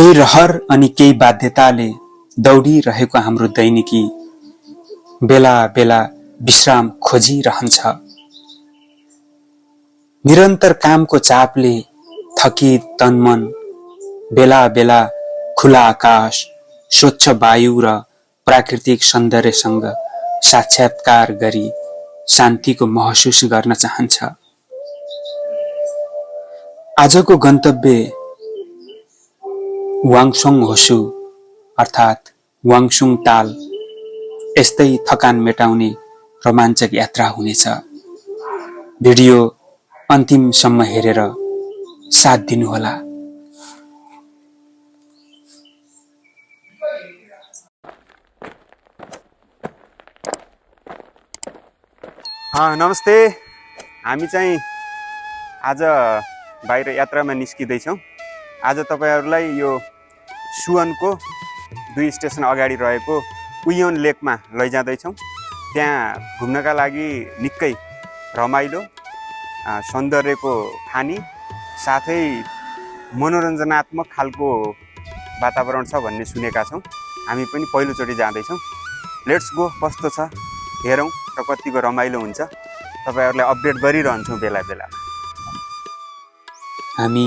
केही रहर अनि केही बाध्यताले दौडिरहेको हाम्रो दैनिकी बेला बेला विश्राम खोजिरहन्छ। निरन्तर कामको चापले थकित तनमन बेला बेला खुला आकाश, स्वच्छ वायु र प्राकृतिक सौन्दर्यसँग साक्षात्कार गरी शान्तिको महसुस गर्न चाहन्छ। आजको गन्तव्य वाङसोङ होसु अर्थात् वाङसुङ ताल यस्तै थकान मेटाउने रोमाञ्चक यात्रा हुनेछ। भिडियो अन्तिमसम्म हेरेर साथ दिनुहोला। नमस्ते, हामी चाहिँ आज बाहिर यात्रामा निस्किँदैछौँ। आज तपाईहरुलाई यो सुवनको 2 स्टेसन अगाडि रहेको उयोन लेकमा लैजाँदैछौँ। त्यहाँ घुम्नका लागि निकै रमाइलो सौन्दर्यको खानी साथै मनोरञ्जनात्मक खालको वातावरण छ भन्ने सुनेका छौँ। हामी पनि पहिलोचोटि जाँदैछौँ। लेट्स गो, कस्तो छ हेरौँ र कतिको रमाइलो हुन्छ तपाईहरुलाई अपडेट गरिरहन्छौँ बेला बेला। हामी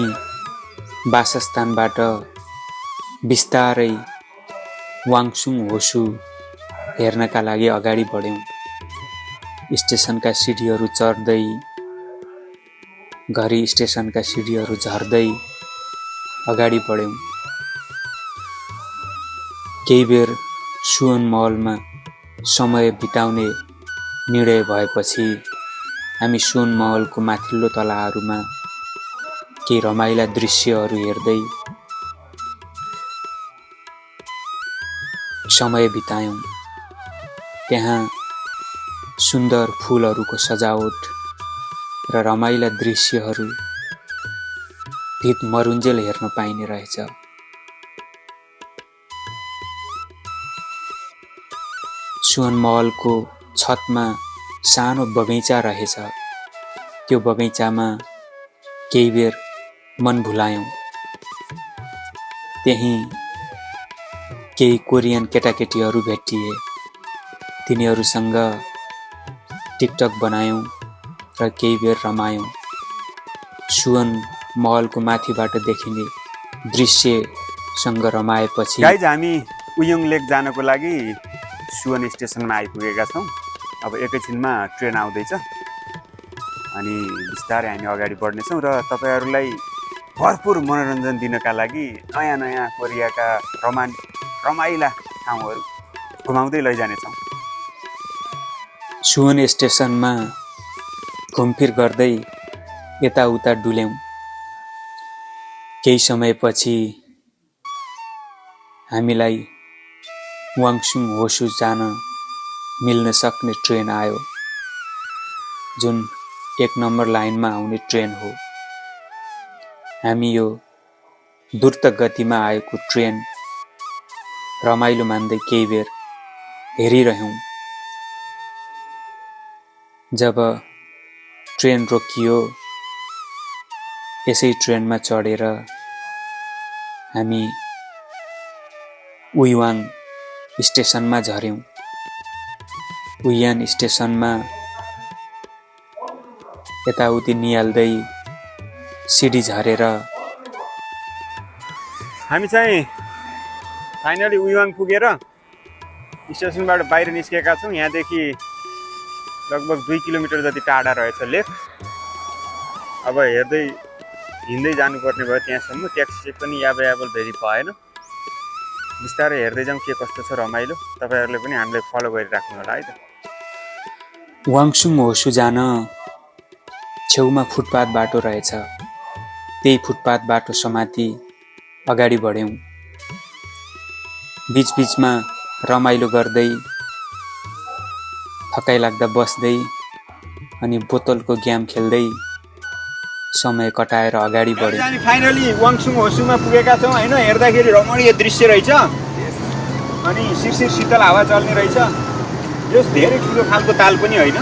वासस्थानबाट बिस्तारै वाङसुङ होसु हेर्नका लागि अगाडि बढ्यौं। स्टेसनका सिडीहरू चढ्दै घरि स्टेसनका सिडीहरू झर्दै अगाडि बढ्यौं। केही बेर सुवन महलमा समय बिताउने निर्णय भएपछि हामी सुवन महलको माथिल्लो तलाहरूमा केही रमाइला दृश्यहरू हेर्दै समय बितायौं। त्यहाँ सुन्दर फूलहरूको सजावट र रमाइला दृश्यहरू भित मरुन्जेल हेर्न पाइने रहेछ। सुवन महलको छतमा सानो बगैँचा रहेछ। त्यो बगैँचामा केही बेर मन भुलायौं। त्यही केही कोरियन केटाकेटीहरू भेटिए। तिनीहरूसँग टिकटक बनायौं र केही बेर रमायौं। सुवन महलको माथिबाट देखिने दृश्यसँग रमाएपछि गाइज हामी उयोङ लेक जानको लागि सुवन स्टेसनमा आइपुगेका छौँ। अब एकैछिनमा ट्रेन आउँदैछ अनि बिस्तारै हामी अगाडि बढ्नेछौँ र तपाईहरुलाई भरपूर मनोरञ्जन दिनका लागि नयाँ नयाँ कोरियाका रमाइला ठाउँहरू घुमाउँदै लैजानेछौँ। सुवन स्टेसनमा घुमफिर गर्दै यताउता डुल्यौं। केही समयपछि हामीलाई वाङसुङ होसु जान मिल्न सक्ने ट्रेन आयो, जुन 1 नम्बर लाइनमा आउने ट्रेन हो। हामी यो द्रुत गतिमा आएको ट्रेन रमाइलो मान्दै केही बेर हेरिरह्यौं। जब ट्रेन रोकियो, यसै ट्रेनमा चढेर हामी उयुआङ स्टेसनमा झर्यौं। उयुआङ स्टेसनमा यताउति निहाल्दै सिडी झरेर हामी चाहिँ फाइनली उयुआङ पुगेर स्टेसनबाट बाहिर निस्केका छौँ। यहाँदेखि लगभग 2 किलोमिटर जति टाढा रहेछ लेक। अब हेर्दै हिँड्दै जानुपर्ने भयो त्यहाँसम्म। ट्याक्सी पनि एभाइलेबल भेरी भएन। बिस्तारै हेर्दै जाउँ के कस्तो छ रमाइलो। तपाईहरुले पनि हामीलाई फलो गरिराख्नु होला है त। वाङसुङ होसु जान छेउमा फुटपाथ बाटो रहेछ। त्यही फुटपाथ बाटो समाती अगाडि बढ्यौं। बीचबीचमा रमाइलो गर्दै थकाइ लाग्दा बस्दै अनि बोतलको गेम खेल्दै समय कटाएर अगाडि बढ्यौं। हामी फाइनली वाङसुङ होसुमा पुगेका छौँ हैन। हेर्दाखेरि रमणीय दृश्य रहेछ अनि शिरशिर शीतल हावा चल्ने रहेछ। यो धेरै ठुलो खालको ताल पनि होइन।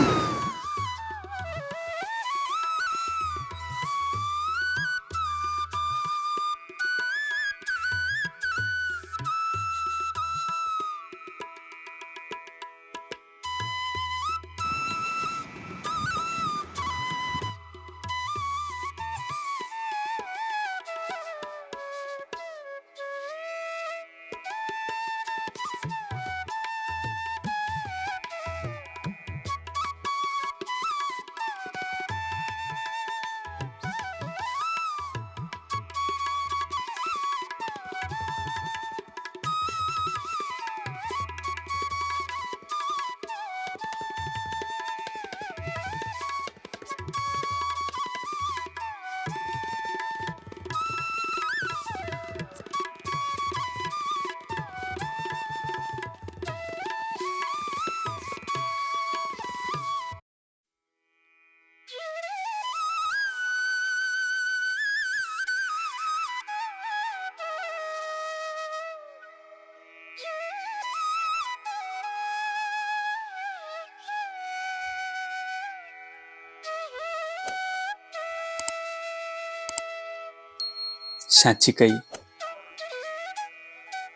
साँच्चीकै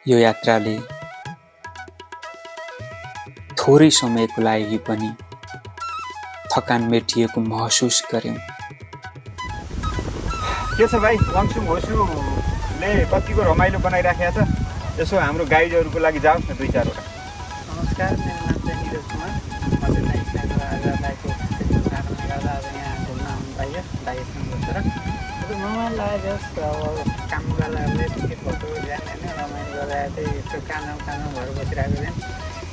यो यात्राले थोरै समयको लागि पनि थकान मेटिएको महसुस गर्यौं। के छ भाइ, वाङसुङ होसुले कतिको रमाइलो बनाइराखेको छ, यसो हाम्रो गाइडहरूको लागि जाओस् न 2-4 वटा। नमस्कार, मेरो नाम चाहिँ निरज कुमार। म चाहिँ दाइसँग आज दाइको कारणले गर्दा आज यहाँ घुम्न आउनु पाइयो दाइसँग बसेर। रमाइलो लाग्यो, अब काम गर्दाहरूले टिकट फोटो ध्यान होइन रमाइलो गर्दा चाहिँ यस्तो काँधो भएर बसिरहेको थिएँ।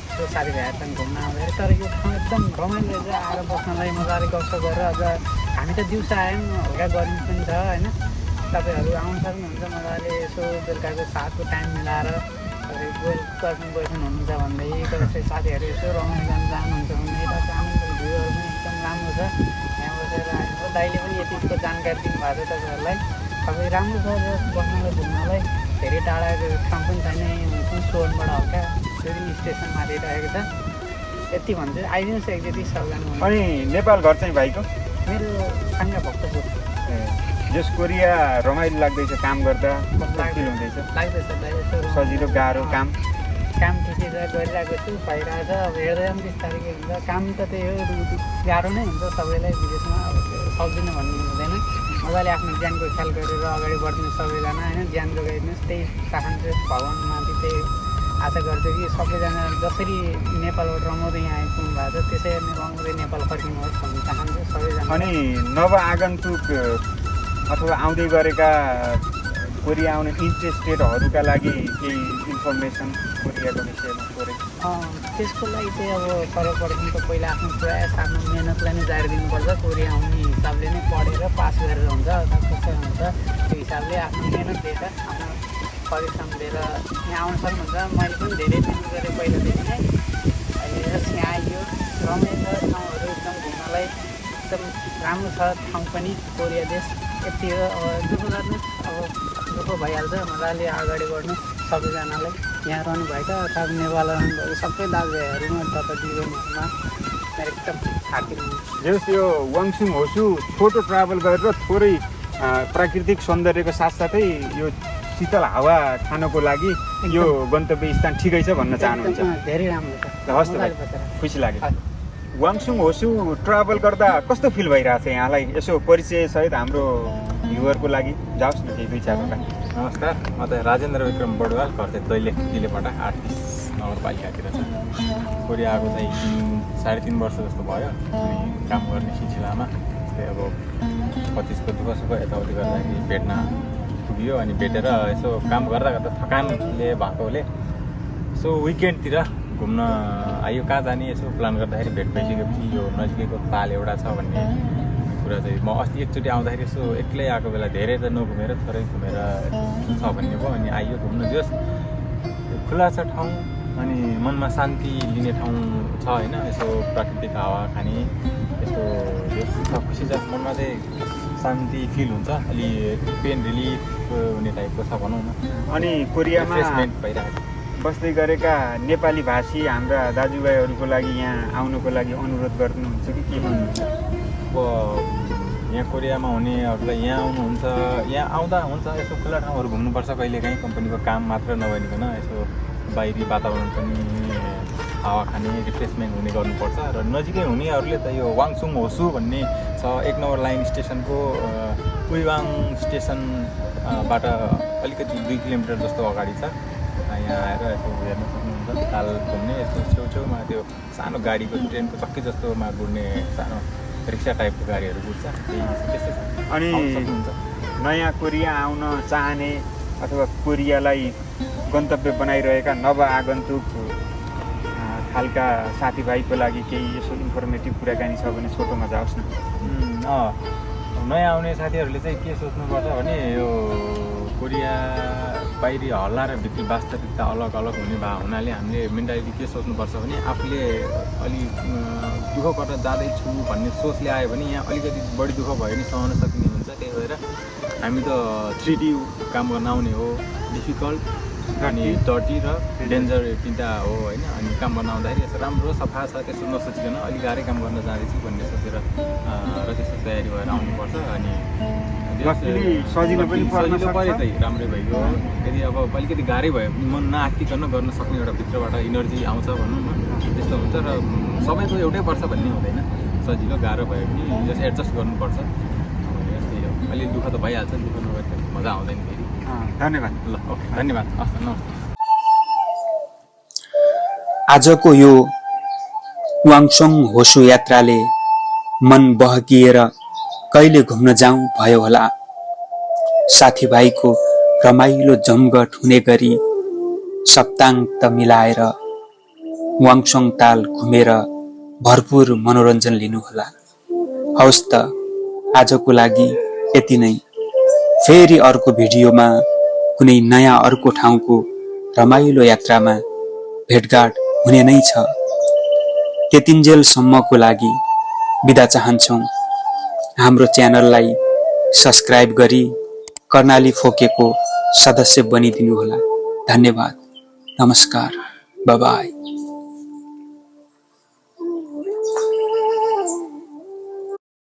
यसो साथीभाइहरूसँग घुम्न आउँदाखेरि तर यो ठाउँ एकदम रमाइलो रहेछ। आएर बस्नलाई मजाले गफसफ गरेर अझ हामी त दिउँसो आयौँ, हल्का गर्मी पनि छ होइन। तपाईँहरू आउनु सक्नुहुन्छ मजाले यसो बेलुकाको 7को टाइम मिलाएर बस्नुहुन्छ भन्दै कसै साथीहरू यसो रमाइलो गर्न जानुहुन्छ भने यताको आनन्द भ्यूहरू पनि एकदम राम्रो छ। यहाँ बसेर आएको दाइले पनि यतिको जानकारी दिनुभएको छ तपाईँहरूलाई। सबै राम्रो छ बस्नलाई घुम्नलाई। धेरै टाढाको ठाउँ पनि छैन, सोनबाट हल्का फेरि स्टेसन मारिरहेको छ। यति भन्छु, आइदिनुहोस् एकचोटि सबजना। अनि नेपाल घर चाहिँ भाइको? मेरो साङ्गा भक्तपुर। जस कोरिया रमाइलो लाग्दैछ काम गर्दा, कस्तो फिल हुँदैछ? लाग्दैछ सजिलो गाह्रो काम ठिकै छ, गरिरहेको छु, भइरहेको छ। अब हेर्दै पनि बिस्तारै के हुन्छ, काम त त्यही हो, गाह्रो नै हुन्छ सबैलाई। विदेशमा अब सक्दिनँ भन्ने हुँदैन। मजाले आफ्नो ज्यानको ख्याल गरेर अगाडि बढ्ने सबैजना होइन, ज्यान जोगाइदिनुहोस्। त्यही चाहन्छु भगवान्माथि, त्यही आशा गर्छु कि सबैजना जसरी नेपालबाट रमाउँदै यहाँ आइपुग्नु भएको छ त्यसरी नै रमाउँदै नेपाल फर्किनुहोस् भन्ने चाहन्छु सबैजना। अनि नव आगन्तुक अथवा आउँदै गरेका कोरिया आउने इन्ट्रेस्टेडहरूका लागि केही इन्फर्मेसन कोरियाको विषयमा थोरै? त्यसको लागि चाहिँ अब सर्वप्रथम त पहिला आफ्नो प्रयास, आफ्नो मेहनतलाई नै जारी दिनुपर्छ। कोरिया आउने हिसाबले नै पढेर पास गरेर हुन्छ, कसो हुन्छ त्यो हिसाबले आफ्नो मेहनत दिएर आफ्नो परिश्रम दिएर यहाँ आउन सक्नुहुन्छ। मैले पनि धेरै मेहनत गरेँ पहिलादेखि नै। अहिले यहाँ आइयो, रमाइलो ठाउँहरू एकदम घुम्नलाई एकदम राम्रो छ ठाउँ पनि कोरिया देश। यति हो, अब दुःख गर्नुहोस्, अब दुःख भइहाल्छ, मजाले अगाडि बढ्नु सबैजनालाई। यहाँ रहनुभएका अथवा नेपाल रहनुभएको सबै दाजुभाइहरूमा तथा दिदीबहिनीहरूमा मेरो एकदम हार्दिक जस यो वाङसुङ होसु छोटो ट्राभल गरेर थोरै प्राकृतिक सौन्दर्यको साथसाथै यो शीतल हावा खानको लागि यो गन्तव्य स्थान ठिकै छ भन्न चाहनुहुन्छ? धेरै राम्रो छ। हस् त भाइ, खुसी लाग्यो। वाङसुङ होसु ट्राभल गर्दा कस्तो फिल भइरहेको छ यहाँलाई? यसो परिचय सहित हाम्रो भ्युवरको लागि जाओस् न केही 2-4 वटा। नमस्कार, म त राजेन्द्र विक्रम बडुवाल, घर चाहिँ दैलेख दिलेबाट 38 नगरपालिकातिर छ। कोरिया आएको चाहिँ 3.5 वर्ष जस्तो भयो। अनि काम गर्ने सिलसिलामा त्यही अब 25को दुःख सुख यताउति गर्दाखेरि भेट्न पुग्यो। अनि भेटेर यसो काम गर्दा गर्दा थकानले भएकोले यसो विकेन्डतिर घुम्न आयो। कहाँ जाने यसो प्लान गर्दाखेरि भेट भइसकेपछि यो नजिकैको ताल एउटा छ भन्ने कुरा चाहिँ म अस्ति एकचोटि आउँदाखेरि यसो एक्लै आएको बेला धेरै त नघुमेर थोरै घुमेर छ भन्ने भयो। अनि आइयो घुम्न जोस्, खुला छ ठाउँ, अनि मनमा शान्ति लिने ठाउँ छ होइन। यसो प्राकृतिक हावा खाने यस्तो जोस् छ, खुसी छ मनमा, चाहिँ शान्ति फिल हुन्छ, अलि पेन रिलिफ हुने टाइपको छ भनौँ न। अनि कोरियामा रिफ्रेसमेन्ट भइरहेको बस्दै गरेका नेपाली भाषी हाम्रा दाजुभाइहरूको लागि यहाँ आउनको लागि अनुरोध गर्नुहुन्छ कि के भन्नुहुन्छ? अब यहाँ कोरियामा हुनेहरूलाई यहाँ आउनुहुन्छ, यहाँ आउँदा हुन्छ, यसो खुला ठाउँहरू घुम्नुपर्छ कहिलेकाहीँ। कम्पनीको काम मात्र नभइकन यसो बाहिरी वातावरण पनि हावा खाने, रिफ्रेसमेन्ट हुने गर्नुपर्छ। र नजिकै हुनेहरूले त यो वाङसुङ होसु भन्ने छ, 1 नम्बर लाइन स्टेसनको उइवाङ स्टेसनबाट अलिकति 2 किलोमिटर जस्तो अगाडि छ। यहाँ आएर यसो हेर्न सक्नुहुन्छ, ताल घुम्ने यस्तो छेउछेउमा त्यो सानो गाडीको ट्रेनको चक्की जस्तोमा गुड्ने सानो रिक्सा टाइपको गाडीहरू गुड्छ, त्यस्तै छ। अनि नयाँ कोरिया आउन चाहने अथवा कोरियालाई गन्तव्य बनाइरहेका नव आगन्तुक खालका साथीभाइको लागि केही यसो इन्फर्मेटिभ कुराकानी छ भने छोटोमा जाओस् न। नयाँ आउने साथीहरूले चाहिँ के सोच्नुपर्छ भने यो कोरिया बाहिरी हल्ला र भित्री वास्तविकता अलग अलग हुने हुनाले हामीले मेन्टालिटी के सोच्नुपर्छ भने आफूले अलि दुःख गरेर जाँदैछु भन्ने सोचले आयो भने यहाँ अलिकति बढी दुःख भयो भने सहन सकिने हुन्छ। त्यही भएर हामी त 3D काम गर्न आउने हो, डिफिकल्ट अनि डर्टी र डेन्जर तिनवटा हो होइन। अनि काम गर्न आउँदाखेरि यसो राम्रो सफा छ त्यसो नसोचिकन अलिक गाह्रै काम गर्न जाँदैछु भन्ने सोचेर र त्यस्तो तयारी भएर आउनुपर्छ। अनि सजिलो पनि पर्न सजिलो पऱ्यो चाहिँ राम्रै भइगयो। यदि अब अलिकति गाह्रै भयो भने मन नआत्तिकन गर्न सक्ने एउटा भित्रबाट इनर्जी आउँछ भनौँ न, त्यस्तो हुन्छ। र सबैको एउटै पर्छ भन्ने हुँदैन, सजिलो गाह्रो भयो भने जस्तो एडजस्ट गर्नुपर्छ। त्यही हो, अलि दुःख त भइहाल्छ, दुःख नगरेर मजा आउँदैन फेरि। धन्यवाद। ल ओके, धन्यवाद, हस् नमस्ते। आजको यो वाङसोङ होसु यात्राले मन बहकिएर कहिले घुम्न जाउँ भयो होला। साथीभाइको रमाइलो जमघट हुने गरी सप्ताङ्क मिलाएर वाङसोङ ताल घुमेर भरपुर मनोरञ्जन लिनुहोला। हवस् त आजको लागि यति नै। फेरि अर्को भिडियोमा कुनै नयाँ अर्को ठाउँको रमाइलो यात्रामा भेटघाट हुने नै छ। त्यतिन्जेलसम्मको लागि बिदा चाहन्छौँ। हाम्रो च्यानललाई सब्स्क्राइब गरी कर्णाली फोकेको सदस्य बनिदिनुहोला। धन्यवाद, नमस्कार, बाय बाय।